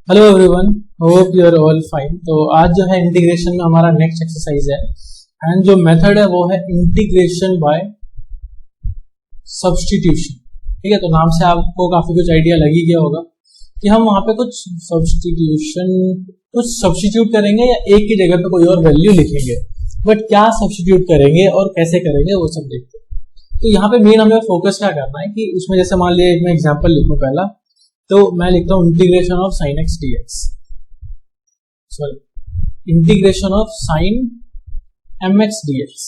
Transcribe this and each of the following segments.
Hello everyone, hope you are all fine. तो आज जो है इंटीग्रेशन में हमारा नेक्स्ट एक्सरसाइज है एंड जो मेथड है वो है इंटीग्रेशन बाय सब्स्टिट्यूशन। ठीक है, तो नाम से आपको काफी कुछ आइडिया लग ही गया होगा कि हम वहां पे कुछ सब्स्टिट्यूट करेंगे या एक की जगह पे कोई और वैल्यू लिखेंगे, बट क्या सब्स्टिट्यूट करेंगे और कैसे करेंगे वो सब देखते हैं। तो यहाँ पे मेन हमें फोकस क्या करना है कि उसमें जैसे मान लिया मैं एग्जांपल लिखूं पहला, तो मैं लिखता हूं integration of sine x dx, sorry integration of sign mx dx।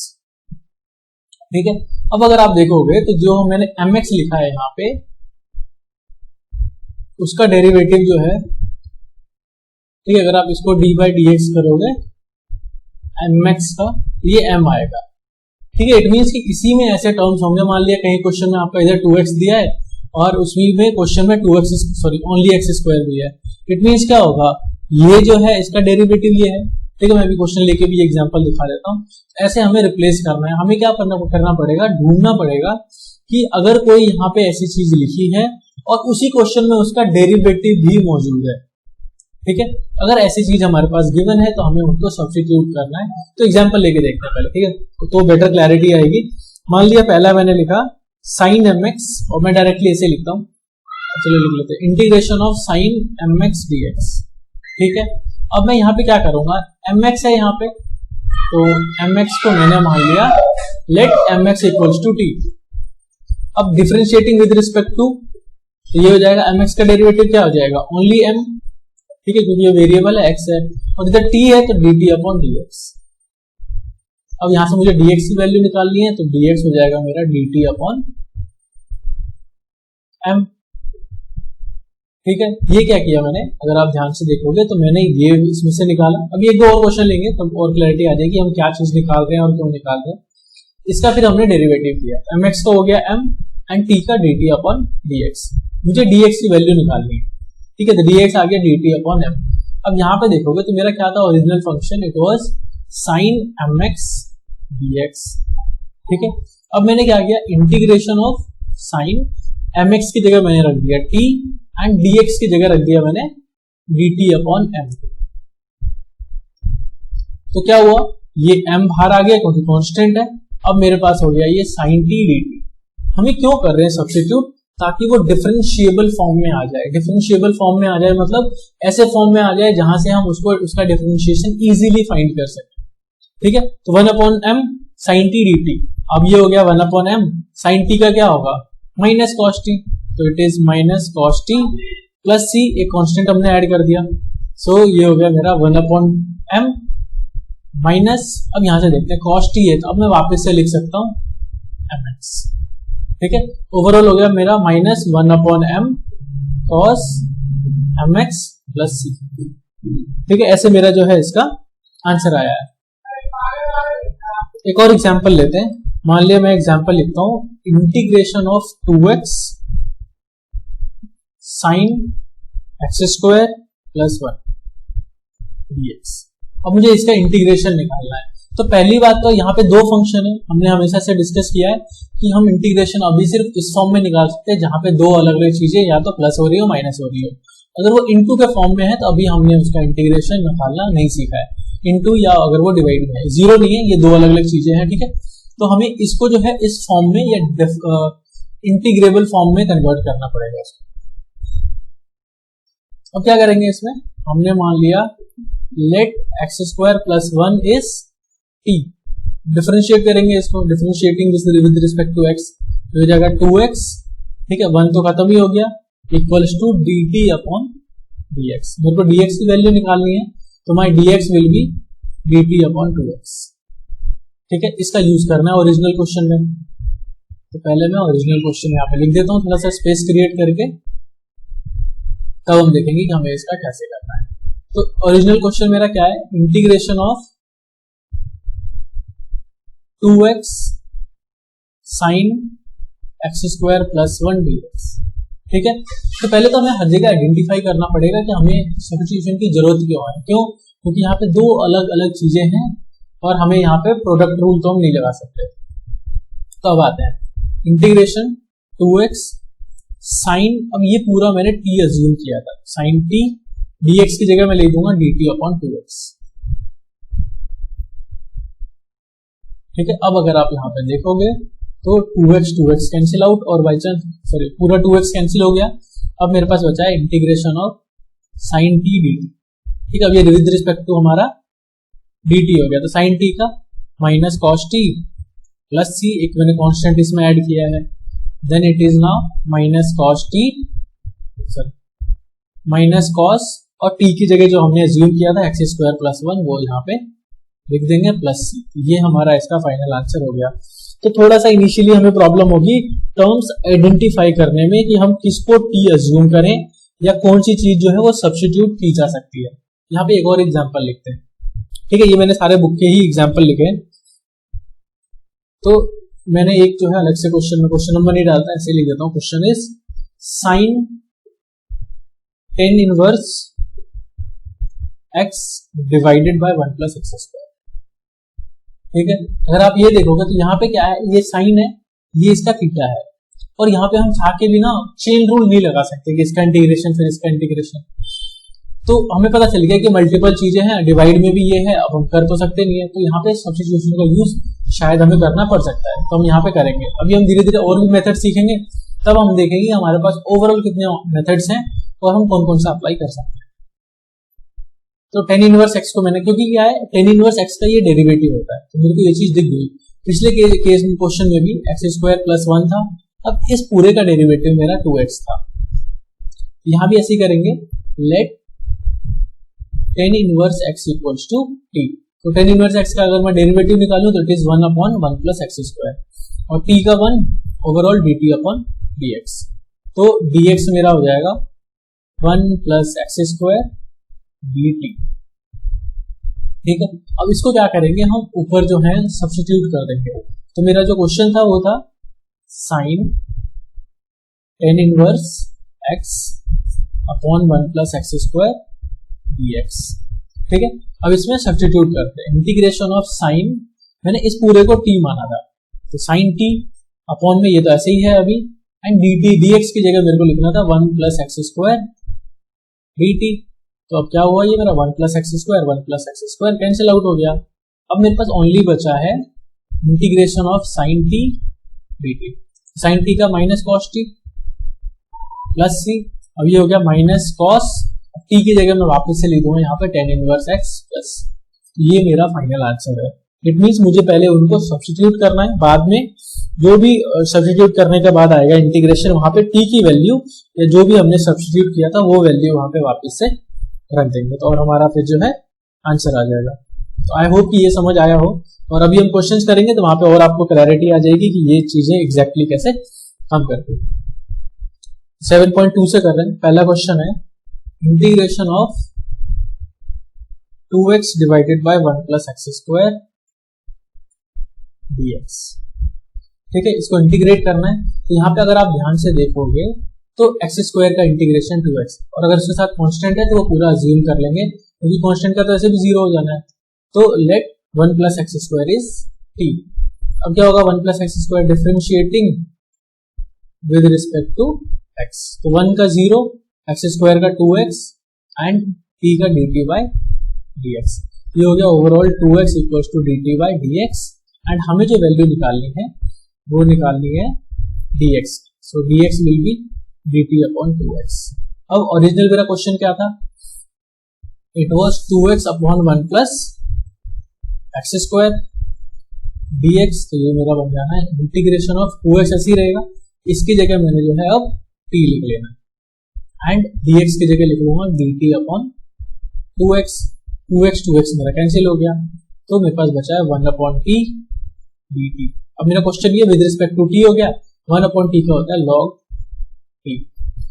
ठीक है, अब अगर आप देखोगे तो जो मैंने mx लिखा है यहाँ पे, उसका डेरिवेटिव जो है, ठीक है, अगर आप इसको d बाई dx करोगे mx का, ये m आएगा। ठीक है, इट मीन्स कि इसी में ऐसे टर्म्स होंगे, मान लिया कहीं क्वेश्चन में आपका इधर 2x दिया है और उसमें क्वेश्चन में 2x sorry only x square भी है। इट मीन्स क्या होगा, ये जो है इसका डेरिवेटिव ये है। ठीक है, मैं भी क्वेश्चन लेके भी एग्जांपल दिखा देता हूँ। ऐसे हमें रिप्लेस करना है, हमें क्या करना पड़ेगा, ढूंढना पड़ेगा कि अगर कोई यहाँ पे ऐसी चीज लिखी है और उसी क्वेश्चन में उसका डेरिवेटिव भी मौजूद है। ठीक है, अगर ऐसी चीज हमारे पास गिवन है तो हमें उनको सब्स्टिट्यूट करना है। तो एग्जांपल लेके देखते हैं पहले, ठीक है, तो बेटर क्लैरिटी आएगी। मान लिया पहला मैंने लिखा साइन mx और मैं डायरेक्टली ऐसे लिखता हूं, चलो लिख लेते हैं integration of sign mx dx। ठीक है, अब मैं यहाँ पे क्या करूंगा, mx है यहाँ पे, तो mx को मैंने मान लिया let mx equals to t। अब डिफरेंशिएटिंग विद रिस्पेक्ट टू, ये हो जाएगा mx का डेरिवेटिव क्या हो जाएगा, ओनली m। ठीक है, क्योंकि ये वेरिएबल है x है और इधर t है तो dt अपॉन dx। अब यहां से मुझे dx की वैल्यू निकालनी है, तो dx हो जाएगा मेरा dt अपॉन m। ठीक है, ये क्या किया मैंने, अगर आप ध्यान से देखोगे तो मैंने ये इसमें से निकाला। अभी एक दो और क्वेश्चन लेंगे तो और क्लैरिटी आ जाएगी हम क्या चीज निकाल रहे हैं और क्यों निकाल रहे हैं। इसका फिर हमने डेरिवेटिव किया, mx का हो गया m एंड t का dt अपॉन dx। मुझे dx की वैल्यू निकालनी है। ठीक है, तो dx आ गया dt अपॉन m। अब यहाँ पे देखोगे तो मेरा क्या था original function, it was sine mx dx। ठीक है, अब मैंने क्या किया, इंटीग्रेशन ऑफ साइन mx की जगह मैंने रख दिया t एंड dx की जगह रख दिया मैंने dt अपॉन m। तो क्या हुआ, ये m बाहर आ गया क्योंकि कांस्टेंट है। अब मेरे पास हो गया ये साइन t dt। हमें क्यों कर रहे हैं सब्स्टिट्यूट, ताकि वो डिफरेंशिएबल फॉर्म में आ जाए। डिफरेंशिएबल फॉर्म में आ जाए मतलब ऐसे फॉर्म में आ जाए जहां से हम उसका डिफरेंशिएशन इजीली फाइंड कर सकें। ठीक है, तो 1 upon m sine t dt। अब ये हो गया 1 अपॉन m साइन t का क्या होगा, माइनस कॉस t, तो it is minus cos t plus c, एक कांस्टेंट हमने ऐड कर दिया। सो ये हो गया मेरा 1 अपॉन m माइनस, अब यहां से देखते हैं कॉस t है तो अब मैं वापस से लिख सकता हूं mx। ठीक है, ओवरऑल हो गया मेरा minus 1 upon m cos mx plus c। ठीक है, ऐसे मेरा जो है इसका आंसर आया है। एक और एग्जांपल लेते हैं, मान लिया मैं एग्जांपल लिखता हूं integration of 2x sine x square plus 1 dx। अब मुझे इसका इंटीग्रेशन निकालना है। तो पहली बात तो यहाँ पे दो फंक्शन है, हमने हमेशा से डिस्कस किया है कि हम इंटीग्रेशन अभी सिर्फ इस फॉर्म में निकाल सकते हैं जहां पे दो अलग अलग चीजें या तो प्लस हो रही हो माइनस हो रही हो। अगर वो इनटू के फॉर्म में है तो अभी हमने उसका इंटीग्रेशन निकालना नहीं सीखा है। इनटू या अगर वो डिवाइड में है, जीरो नहीं है, ये दो अलग अलग चीजें हैं। ठीक है, तो हमें इसको जो है इस फॉर्म में या इंटीग्रेबल फॉर्म में कन्वर्ट करना पड़ेगा इसको। अब क्या करेंगे, इसमें हमने मान लिया let x square plus 1 is t। Differentiate करेंगे इसको, differentiating with respect to x, तो हो जाएगा 2x। ठीक है, 1 तो खत्म ही हो गया, equals to dt upon dx। मेरे को dx की वैल्यू निकालनी है, तो my dx will be dt upon 2x। ठीक है, इसका यूज करना है ओरिजिनल क्वेश्चन में। तो पहले मैं ओरिजिनल क्वेश्चन यहाँ पे लिख देता हूँ, थोड़ा सा स्पेस क्रिएट करके, तब हम देखेंगे कि हमें इसका कैसे करना है। तो ओरिजिनल क्वेश्चन मेरा क्या है, integration of 2x sine x square plus 1 dx। ठीक है, तो पहले तो हमें हर जगह आइडेंटिफाई करना पड़ेगा कि हमें सब्स्टिट्यूशन की जरूरत क्यों है। क्यों, क्योंकि यहाँ पे दो अलग अलग चीजें हैं और हमें यहाँ पे प्रोडक्ट रूल तो हम नहीं लगा सकते। तो अब आते हैं इंटीग्रेशन 2x साइन, अब ये पूरा मैंने t अज्यूम किया था, साइन t dx की जगह मैं लिख दूंगा dt अपॉन 2x। ठीक है, अब अगर आप यहाँ पे देखोगे तो 2x कैंसिल आउट और बाई चांस सॉरी पूरा 2x कैंसिल हो गया। अब मेरे पास बचा है integration of sine t dt। ठीक है, अब ये विद रिस्पेक्ट टू हमारा dt हो गया, तो साइन टी का minus cos t plus c, एक मैंने कांस्टेंट इसमें ऐड किया है, then it is now minus cos t sorry minus cos और टी की जगह जो हमने एज्यूम किया था x स्क्वायर प्लस 1 वो यहाँ पे लिख देंगे प्लस सी। ये हमारा इसका फाइनल आंसर हो गया। तो थोड़ा सा इनिशियली हमें प्रॉब्लम होगी टर्म्स आइडेंटिफाई करने में कि हम किसको टी एज्यूम करें या कौन सी चीज जो है वो सब्स्टिट्यूट की जा सकती है। यहाँ पे एक और एग्जांपल लिखते हैं। ठीक है, ये मैंने सारे बुक के ही एग्जांपल लिखे हैं, तो मैंने एक जो है अलग से क्वेश्चन नंबर नहीं डालता, ऐसे लिख देता हूँ। Question is sine tan inverse x divided by 1 plus x square. ठीक है, अगर आप ये देखोगे तो यहाँ पे क्या है, ये साइन है, ये इसका थीटा है, और यहाँ पे हम चाह के भी ना चेन रूल नहीं लगा सकते कि इसका इंटीग्रेशन फिर इसका इंटीग्रेशन। तो हमें पता चल गया कि मल्टीपल चीजें हैं, डिवाइड में भी ये है, अब हम कर तो सकते नहीं है, तो यहाँ पे सब्स्टिट्यूशन का यूज शायद हमें करना पड़ सकता है, तो हम यहाँ पे करेंगे। अभी हम धीरे धीरे और भी मेथड सीखेंगे, तब हम देखेंगे हमारे पास ओवरऑल कितने मेथड्स हैं और हम कौन कौन सा अप्लाई कर सकते हैं। तो टेन इनवर्स एक्स को मैंने, क्योंकि क्या है टेन इनवर्स एक्स का ये डेरिवेटिव होता है, तो मेरे को ये चीज दिख गई। पिछले केस में क्वेश्चन में भी एक्स स्क्वायर प्लस 1 था, अब इस पूरे का डेरिवेटिव मेरा 2x था। यहां भी ऐसे ही करेंगे, let tan inverse x equals to t. तो टेन इनवर्स एक्स का अगर मैं डेरिवेटिव निकालूं तो it is 1 upon 1 plus x square और टी का 1 ओवरऑल dt अपॉन dx। तो dx मेरा हो जाएगा 1 प्लस एक्स स्क्वायर dt। ठीक है, अब इसको क्या करेंगे हम ऊपर जो है सब्स्टिट्यूट कर देंगे। तो मेरा जो क्वेश्चन था वो था sine tan inverse x upon 1 plus x square dx। ठीक है, अब इसमें सब्स्टिट्यूट करते हैं। इंटीग्रेशन ऑफ साइन, मैंने इस पूरे को t माना था, तो साइन t अपॉन में ये तो ऐसे ही है अभी, एंड dt dx की जगह मेरे को लिखना था 1 प्लस एक्स स्क्वायर dt। तो अब क्या हुआ, ये मेरा 1 plus x square cancel out हो गया। अब मेरे पास ओनली बचा है integration of sine t dt। Sine t का minus cos t plus c, अब ये हो गया माइनस कॉस टी की जगह मैं वापस से लिखूंगा यहाँ पे टेन इनवर्स एक्स प्लस, ये मेरा फाइनल आंसर है। इट मींस मुझे पहले उनको सब्स्टिट्यूट करना है, बाद में जो भी सब्स्टिट्यूट करने के बाद आएगा इंटीग्रेशन, वहां पे टी की वैल्यू या जो भी हमने सब्स्टिट्यूट किया था वो वैल्यू वहां पे वापस से रख देंगे, तो और हमारा फिर जो है आंसर आ जाएगा। तो आई होप कि ये समझ आया हो, और अभी हम क्वेश्चंस करेंगे तो वहां पे और आपको क्लैरिटी आ जाएगी कि ये चीजें एग्जैक्टली कैसे काम करती है। 7.2 से कर रहे हैं। पहला क्वेश्चन है integration of 2x divided by 1 plus x square dx। ठीक है, इसको इंटीग्रेट करना है। तो यहाँ पे अगर आप ध्यान से देखोगे तो एक्स स्क्वायर का इंटीग्रेशन 2x, और अगर उसके साथ कांस्टेंट है तो वो पूरा अज्यूम कर लेंगे, क्योंकि कांस्टेंट का तो ऐसे भी 0 हो जाना है। तो let 1 plus x square is t। अब क्या होगा, 1 plus x square differentiating with respect to x, तो 1 का 0, एक्स स्क्वायर का 2x एंड t का dt बाय dx। ये हो गया overall 2x equals to dt by dx, and हमें जो वैल्यू निकालनी है वो निकालनी है dx। So dx will be dt upon 2x। अब ओरिजिनल मेरा क्वेश्चन क्या था, it was 2x upon 1 plus x square dx। तो ये मेरा बन जाना है इंटीग्रेशन ऑफ 2x, ऐसी रहेगा, इसकी जगह मैंने जो है अब t लिख लेना, एंड dx की जगह लिख लूंगा dt अपॉन 2x। 2x मेरा कैंसिल हो गया, तो मेरे पास बचा है 1 अपॉन t dt। अब मेरा क्वेश्चन ये विद रिस्पेक्ट टू t हो गया, 1 अपॉन t का होता है log t।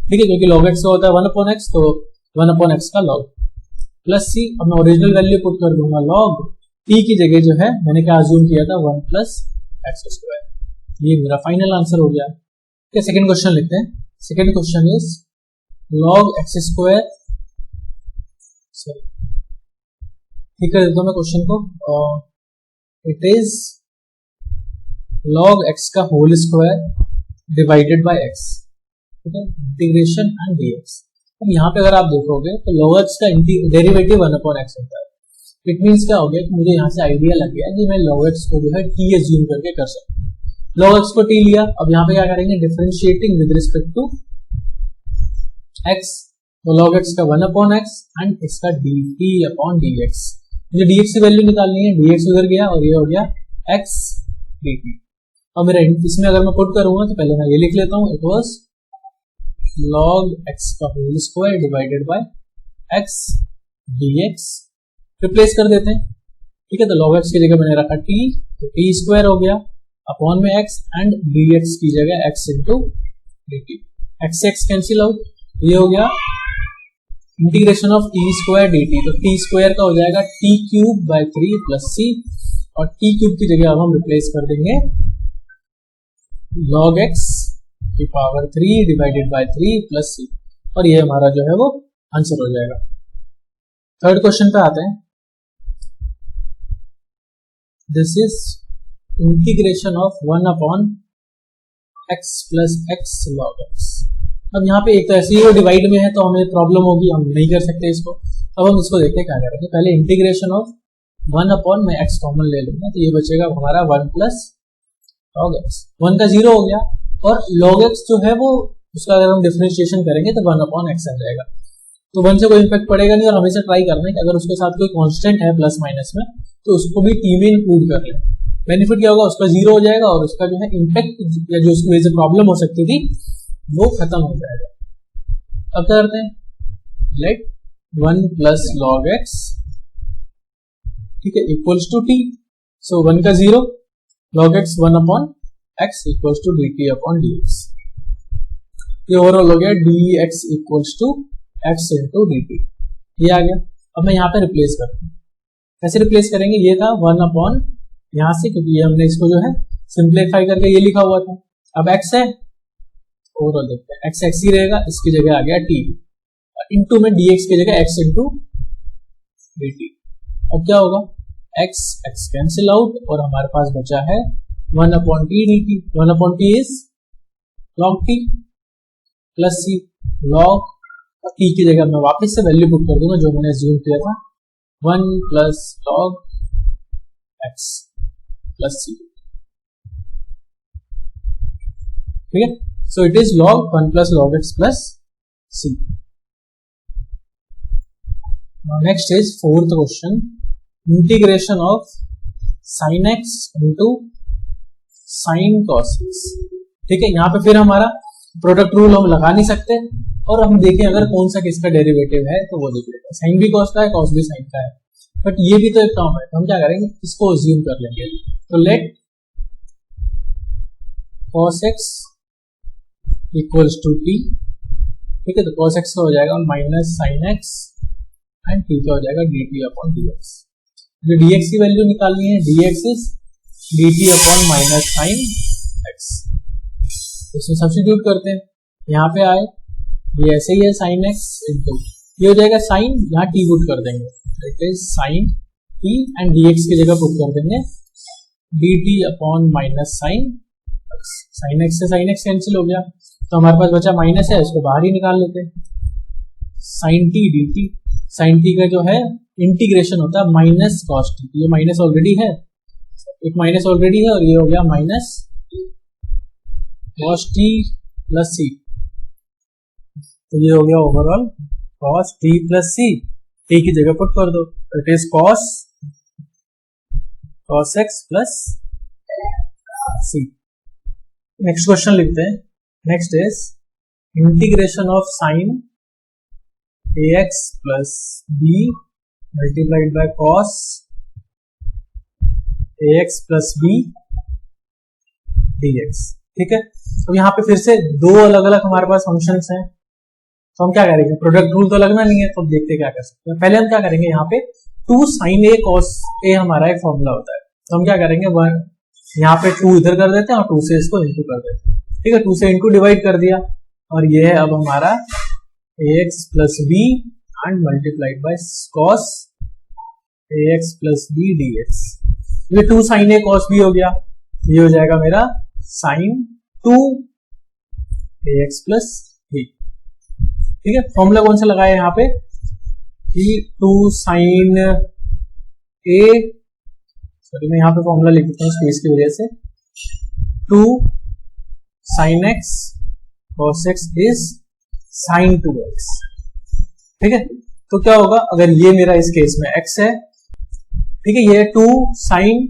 ठीक है, क्योंकि log x का होता है 1 अपॉन x, तो 1 अपॉन x का log प्लस c। अब मैं ओरिजिनल वैल्यू पुट कर दूंगा log t की जगह जो है मैंने क्या अज्यूम किया था 1 प्लस एक्स स्क्वायर। ये मेरा फाइनल आंसर हो गया। ठीक है, सेकंड क्वेश्चन लिखते हैं। Second question is log x square, ठीक कर देता हूं मैं क्वेश्चन को, इट इज log x का whole square divided by x। ठीक है, इंटीग्रेशन एंड dx। अब यहाँ पे अगर आप देखोगे तो log x का डेरिवेटिव 1/x होता है। इट मीन्स क्या हो गया कि मुझे यहाँ से आइडिया लग गया कि मैं log x को जो है t एज्यूम करके कर सकता हूँ। log x को t लिया, अब यहाँ पे क्या करेंगे, differentiating with respect to x, तो log x का 1/x एंड इसका dt/dx। मुझे dx की वैल्यू निकालनी है, dx उधर गया और ये हो गया x dt। और मेरा इसमें अगर मैं पुट करूंगा तो पहले मैं ये लिख लेता हूँ, इट वाज log x का whole square divided by x dx। Replace कर देते हैं, ठीक है। तो log x की जगह मैंने रखा t, तो t स्क्वायर हो गया अपॉन में x एंड dx की जगह x इंटू dt। x से x कैंसिल आउट, ये हो गया integration of t square dt। तो t स्क्वायर का हो जाएगा t cube by 3 plus c, और t क्यूब की जगह अब हम रिप्लेस कर देंगे log x की power 3 divided by 3 plus c, और ये हमारा जो है वो आंसर हो जाएगा। थर्ड क्वेश्चन पे आते हैं। This is integration of 1/x plus x log x। अब यहाँ पे एक तो ऐसे ही वो डिवाइड में है तो हमें प्रॉब्लम होगी, हम नहीं कर सकते इसको। अब हम इसको देखते हैं क्या करेंगे। पहले इंटीग्रेशन ऑफ 1/ मैं x कॉमन ले लूंगा, तो ये बचेगा हमारा 1 प्लस log x। 1 का 0 हो गया, और log x जो है वो उसका अगर हम डिफरेंशिएशन करेंगे तो 1/x आ जाएगा। तो 1 से कोई इम्पैक्ट पड़ेगा नहीं, और हमेशा ट्राई करना है कि अगर उसके साथ कोई कांस्टेंट है प्लस माइनस में तो उसको भी t में इंक्लूड कर ले। बेनिफिट क्या होगा, उसका 0 हो जाएगा और उसका जो है इम्पैक्ट या जो उसकी वजह से प्रॉब्लम हो सकती थी वो खत्म हो जाएगा। अब क्या करते हैं, लेट 1 प्लस log x, ठीक है, इक्वल्स टू t। सो 1 का 0, log x 1/x equals to dt/dx। ये ओवरऑल हो गया dx equals to x into dt। ये आ गया। अब मैं यहाँ पे रिप्लेस करता हूँ। कैसे रिप्लेस करेंगे, ये था 1/ यहाँ से, क्योंकि ये हमने इसको जो है सिंप्लीफाई करके ये लिखा हुआ था। अब x है, ओवरऑल देखते हैं, x x ही रहेगा, इसकी जगह आ गया t, इंटू में dx की जगह x इंटू dt। अब क्या होगा, x x कैंसिल आउट, और हमारे पास बचा है 1/t dt। 1/t is log t plus c, log t की जगह मैं वापस से वैल्यू पुट कर दूंगा जो मैंने अज्यूम किया था, 1 plus log x plus c, ठीक है। So it is log 1 plus log x plus c। Next is fourth question, integration of sin x into sin cos x, ठीक है। यहाँ पे फिर हमारा प्रोडक्ट रूल हम लगा नहीं सकते, और हम देखें अगर कौन सा किसका डेरिवेटिव है तो वो देख लेते हैं। साइन भी कॉस का है, कॉस भी साइन का है, बट ये भी तो एक टर्म है, तो हम क्या करेंगे, इसको अज्यूम कर लेंगे। तो let cos x equals to t, ठीक है। तो cos x का हो जाएगा minus sin x and t का हो जाएगा dt/dx। जो dx की वैल्यू निकालनी है, dx इज dt/माइनस sin x। इसमें सब्स्टिट्यूट करते हैं, यहाँ पे आए, ये ऐसे ही है sin x इंटू, ये हो जाएगा sin, यहाँ t पुट कर देंगे, it is sin t and dx की जगह पुट कर देंगे dt/माइनस sin x। sin x से sin x कैंसिल हो गया, तो हमारे पास बचा माइनस है, इसको बाहर ही निकाल लेते हैं, sin t dt। sin t का जो है इंटीग्रेशन होता है माइनस cos t, ये माइनस ऑलरेडी है, एक माइनस ऑलरेडी है, और ये हो गया minus cos t plus c। तो ये हो गया overall cos t plus c, t की जगह पुट कर दो, it is cos x plus c। Next question लिखते हैं। Next is integration of sin ax plus b multiplied by cos ax plus b dx, ठीक है। तो यहाँ पे फिर से दो अलग अलग हमारे पास फंक्शंस हैं, तो हम क्या करेंगे, प्रोडक्ट रूल तो लगना नहीं है, तो देखते क्या कर सकते हैं। पहले हम क्या करेंगे, यहाँ पे 2 sin a cos a हमारा एक फॉर्मूला होता है, तो हम क्या करेंगे, 1 यहाँ पे 2 इधर कर देते हैं और 2 से इसको इंटू कर देते हैं, ठीक है। 2 से इंटू डिवाइड कर दिया, और ये है अब हमारा ax plus b and multiplied by cos ax plus b dx। ये 2 sin a cos b हो गया, ये हो जाएगा मेरा sin 2 ax प्लस b। ठीक है, फॉर्मूला कौन सा लगाया यहाँ पे कि 2 साइन ए, सॉरी मैं यहाँ पे फॉर्मूला लिख देता हूँ स्पेस की वजह से, 2 sine x cos x is sine 2x। ठीक है, तो क्या होगा अगर ये मेरा इस केस में x है, ठीक है, ये 2 साइन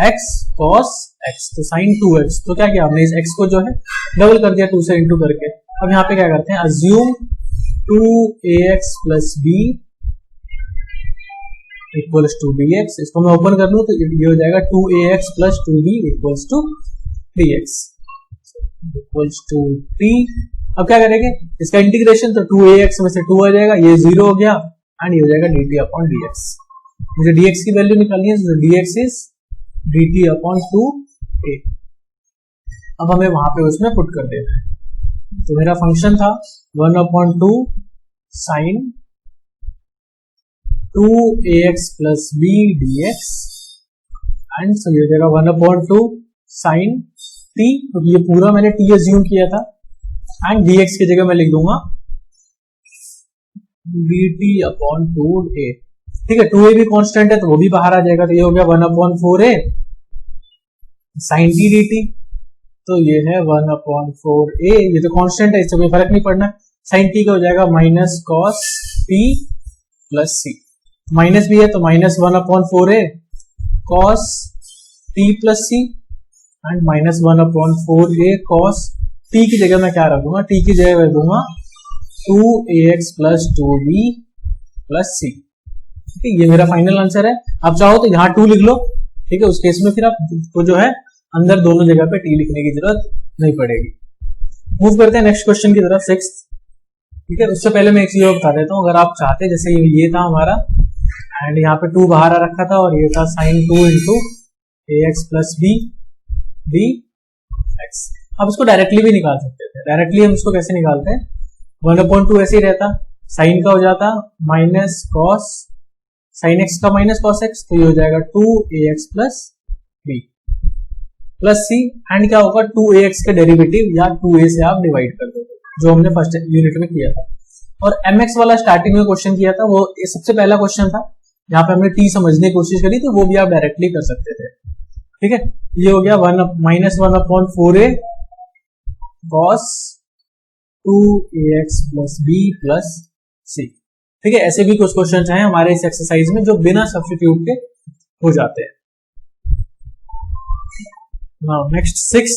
x cos x, तो साइन 2x, तो क्या किया हमने इस x को जो है डबल कर दिया 2 से इंटू करके। अब यहाँ पे क्या करते हैं, assume 2ax plus b equals to dx, इसको मैं ओपन कर लूं तो ये हो जाएगा 2ax plus 2b equals to 3x equals to 3। अब क्या करेंगे इसका इंटीग्रेशन, तो 2ax में से 2 आ जाएगा, ये 0 हो गया एंड ये हो जाएगा dt अपॉन dx। मुझे dx की वैल्यू निकालनी है, तो dx is dt upon 2a। अब हमें वहां पे उसमें पुट कर देना है, तो मेरा फंक्शन था 1 upon 2 sine 2ax plus b dx and so ये हो जाएगा 1 अपॉन 2 साइन t, तो ये पूरा मैंने t अज्यूम किया था, एंड dx की जगह मैं लिख दूंगा dt अपॉन 2a। ठीक है, 2a भी कांस्टेंट है तो वो भी बाहर आ जाएगा, तो ये हो गया 1 upon 4a sign t dt, तो ये है 1 अपॉन 4a, ये तो कांस्टेंट है इससे कोई फर्क नहीं पड़ना। साइन t का हो जाएगा minus cos t plus c, minus भी है तो minus 1 upon 4a cos t plus c and minus 1 upon 4a cos t की जगह मैं क्या रखूंगा, t की जगह रख दूंगा 2ax plus 2b plus c। ठीक है, ये मेरा फाइनल आंसर है। आप चाहो तो यहाँ 2 लिख लो, ठीक है, उस केस में फिर आपको जो है अंदर दोनों जगह पे t लिखने की जरूरत नहीं पड़ेगी। मूव करते हैं नेक्स्ट क्वेश्चन की तरफ, 6। ठीक है, उससे पहले मैं एक चीज बता देता हूँ, अगर आप चाहते जैसे ये था हमारा एंड यहाँ पे 2 बाहर आ रखा था और ये था sine 2 into ax plus b dx। अब इसको डायरेक्टली भी निकाल सकते थे, डायरेक्टली हम इसको कैसे निकालते हैं, 1/2 ऐसे ही रहता, साइन का हो जाता माइनस कॉस साइन एक्स का माइनस कॉस एक्स, तो ये हो जाएगा 2ax plus b plus c and क्या होगा 2ax के डेरिवेटिव या 2a से आप डिवाइड कर दोगे, जो हमने फर्स्ट यूनिट में किया था। और mx वाला स्टार्टिंग में क्वेश्चन किया था, वो सबसे पहला क्वेश्चन था, यहाँ पे हमने t समझने की कोशिश करी, तो वो भी आप डायरेक्टली कर सकते थे। ठीक है, ये हो गया minus 1 upon 4a cos 2ax plus b plus c। ठीक है, ऐसे भी कुछ क्वेश्चन हैं हमारे इस एक्सरसाइज में जो बिना सब्स्टिट्यूट के हो जाते हैं। Now next 6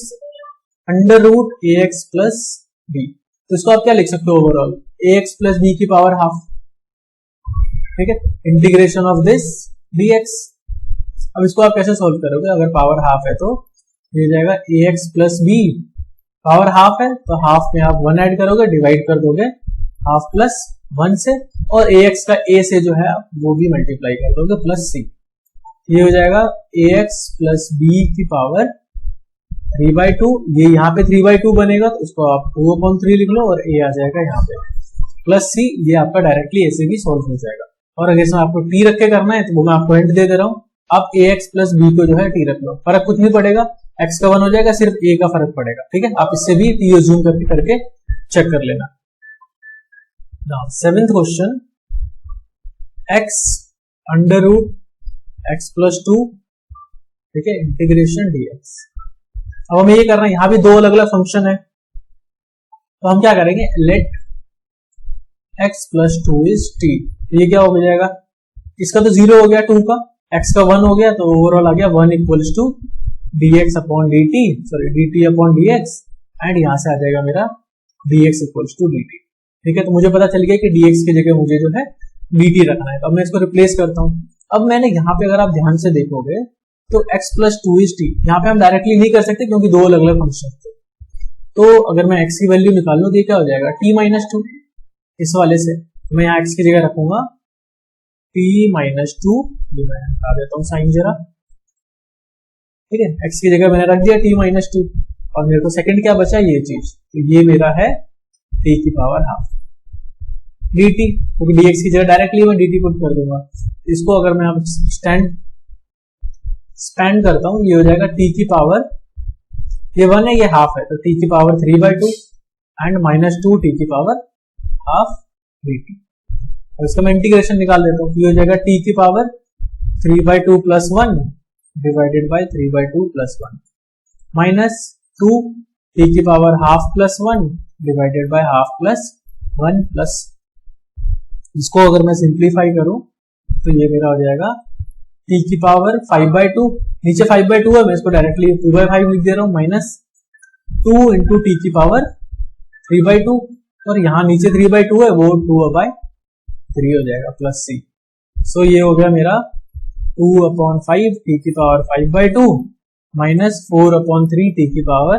under root ax plus b, तो इसको आप क्या लिख सकते हो ओवरऑल, ax प्लस b की पावर हाफ। ठीक है, इंटीग्रेशन ऑफ दिस dx। अब इसको आप कैसे सॉल्व करोगे, अगर पावर हाफ है तो ये जाएगा ax plus b, power half है तो हाफ में आप 1 ऐड करोगे, डिवाइड कर दोगे हाफ प्लस 1 से, और ax का a से जो है वो भी मल्टीप्लाई कर दोगे प्लस c। ये हो जाएगा ax प्लस b की पावर 3/2, ये यहाँ पे 3/2 बनेगा तो उसको आप 2/3 लिख लो और a आ जाएगा यहाँ पे प्लस c, ये आपका डायरेक्टली ऐसे भी सॉल्व हो जाएगा। और अगर इसमें आपको t रख के करना है तो वो मैं आपको हिंट दे दे रहा हूँ, आप ax प्लस b को जो है t रख लो, फर्क कुछ नहीं पड़ेगा, x का 1 हो जाएगा, सिर्फ a का फर्क पड़ेगा। ठीक है, आप इससे भी t अज्यूम करके चेक कर लेना। Now 7th question, x under root x plus 2, ठीक है, इंटीग्रेशन dx। अब हमें ये करना है, यहाँ भी 2 अलग अलग फंक्शन है, तो हम क्या करेंगे, let x plus 2 is t, ये क्या हो जाएगा, इसका तो 0 हो गया 2 का, x का 1 हो गया, तो ओवरऑल आ गया 1 equals to dx upon dt, sorry dt upon dx, and यहां से आ जाएगा मेरा dx इक्वल्स टू dt। ठीक है, तो मुझे पता चल गया कि dx की जगह मुझे जो है dt रखना है, तो अब मैं इसको रिप्लेस करता हूं। अब मैंने यहाँ पे अगर आप ध्यान से देखोगे तो x प्लस 2 इज t, यहाँ पे हम डायरेक्टली नहीं कर सकते क्योंकि 2 अलग अलग फंक्शन थे, तो अगर मैं x की वैल्यू निकाल लूं तो ये क्या हो जाएगा t माइनस 2, इस वाले से मैं यहाँ x की जगह रखूंगा t माइनस 2, मैं हटा देता हूँ साइन जरा। ठीक है, x की जगह मैंने रख दिया t माइनस 2, और मेरे को सेकंड क्या बचा, ये चीज, तो ये मेरा है t की पावर हाफ dt, क्योंकि dx की जगह डायरेक्टली मैं dt पुट कर दूंगा। इसको अगर मैं स्पैंड करता हूँ, ये हो जाएगा t की पावर, ये 1 है ये हाफ है, तो t की पावर 3/2 एंड माइनस 2 t की पावर हाफ dt। इसका मैं इंटीग्रेशन निकाल लेता हूँ, ये हो जाएगा t की power 3/2 plus 1 divided by 3/2 plus 1 minus 2 t की power half plus 1 divided by half plus 1 plus, इसको अगर मैं सिंप्लीफाई करूं तो ये मेरा हो जाएगा t की पावर 5/2, नीचे 5/2 है, मैं इसको डायरेक्टली 2/5 लिख दे रहा हूँ, माइनस 2 इंटू टी की पावर 3/2 और यहाँ नीचे 3/2 है वो 2/3 हो जाएगा प्लस c। सो ये हो गया मेरा 2/5 टी की पावर 5/2 माइनस 4/3 टी की पावर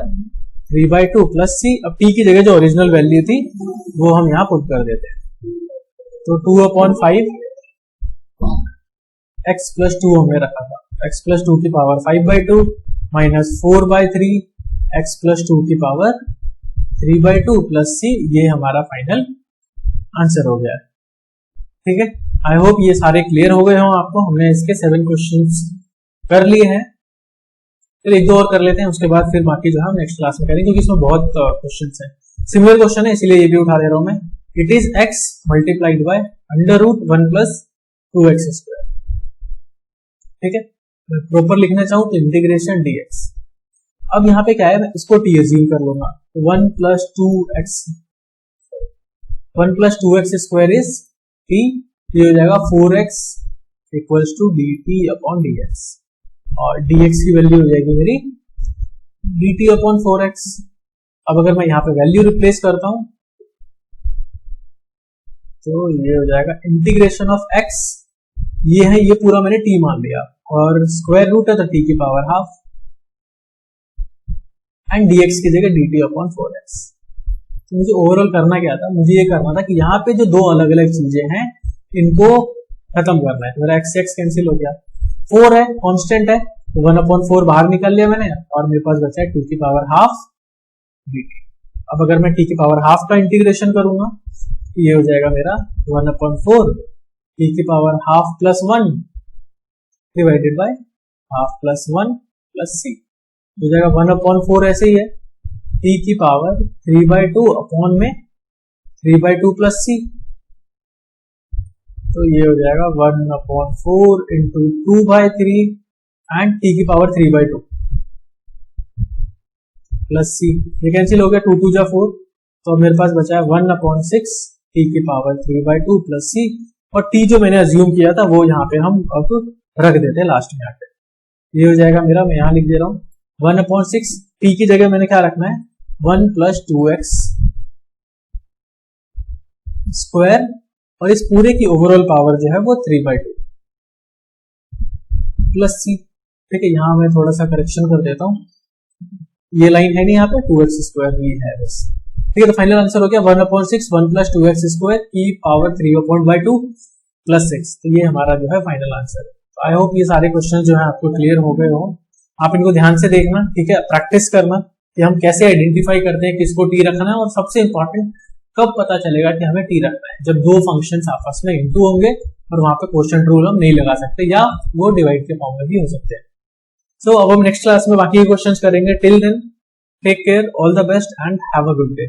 3/2 प्लस c। अब t की जगह जो ओरिजिनल वैल्यू थी वो हम यहाँ पुट कर देते हैं, तो 2/5 x प्लस 2 हमने रखा था, x प्लस 2 की पावर 5/2 माइनस 4/3 x प्लस 2 की पावर 3/2 प्लस c, ये हमारा फाइनल आंसर हो गया। ठीक है, आई होप ये सारे क्लियर हो गए हों आपको। हमने इसके 7 क्वेश्चंस कर लिए हैं, फिर एक दो और कर लेते हैं, उसके बाद फिर बाकी जो है हम नेक्स्ट क्लास में करेंगे, क्योंकि इसमें बहुत क्वेश्चंस हैं, सिमिलर क्वेश्चन है, इसीलिए ये भी उठा दे रहा हूं मैं। It is x multiplied by under root 1 plus 2x square. ठीक है, प्रॉपर लिखना चाहूं तो इंटीग्रेशन dx। अब यहाँ पे क्या है, मैं इसको t अज्यूम कर लूंगा, 1 plus 2x square is t, ये हो जाएगा 4x equals to dt upon dx, और dx की वैल्यू हो जाएगी मेरी dt अपॉन 4x। अब अगर मैं यहाँ पे वैल्यू रिप्लेस करता हूं तो ये हो जाएगा इंटीग्रेशन ऑफ x, ये है, ये पूरा मैंने t मान लिया, और स्क्वायर रूट है तो t की पावर हाफ, एंड dx की जगह dt अपॉन 4x। तो मुझे ओवरऑल करना क्या था, मुझे ये करना था कि यहाँ पे जो दो अलग अलग चीजें हैं इनको खत्म करना है। तो मेरा x कैंसिल हो गया, 4 है कांस्टेंट है, तो 1/4 बाहर निकाल लिया मैंने, और मेरे पास बचा है t की पावर हाफ dt। अब अगर मैं t की पावर हाफ का इंटीग्रेशन करूंगा ये हो जाएगा मेरा 1/4 t की power half plus 1 divided by half plus 1 plus c, हो जाएगा 1/4 ऐसे ही है, t की पावर 3/2 अपॉन में 3/2 प्लस c, तो ये हो जाएगा 1/4 इंटू 2/3 एंड t की पावर 3/2 प्लस c, ये कैंसिल हो गया, 2 2 जा 4, तो मेरे पास बचा है 1/6 t की पावर 3/2 प्लस c, और t जो मैंने अज्यूम किया था वो यहाँ पे हम अब रख देते हैं लास्ट में आके। ये हो जाएगा मेरा, मैं यहाँ लिख दे रहा हूँ 1/6, t की जगह मैंने क्या रखना है 1 प्लस 2x स्क्वायर, और इस पूरे की ओवरऑल पावर जो है वो 3/2 प्लस c। ठीक है, यहाँ मैं थोड़ा सा करेक्शन कर देता हूँ, ये लाइन है नहीं यहाँ पे, 2x स्क्वायर ही है बस। ठीक है, तो फाइनल आंसर हो गया 1/6 1 प्लस 2x स्क्वायर की पावर 3/2 प्लस 6, तो ये हमारा जो है फाइनल आंसर है। तो आई होप ये सारे क्वेश्चन जो है आपको क्लियर हो गए हो, आप इनको ध्यान से देखना, ठीक है, प्रैक्टिस करना कि हम कैसे आइडेंटिफाई करते हैं किसको टी रखना है, और सबसे इंपॉर्टेंट कब पता चलेगा कि हमें टी रखना है, जब दो फंक्शंस आपस में इनटू होंगे और वहां पे क्वोशिएंट रूल हम नहीं लगा सकते, या वो डिवाइड के फॉर्म में भी हो सकते हैं। सो अब हम नेक्स्ट क्लास में बाकी के क्वेश्चंस करेंगे। Till then take care, all the best and have a good day.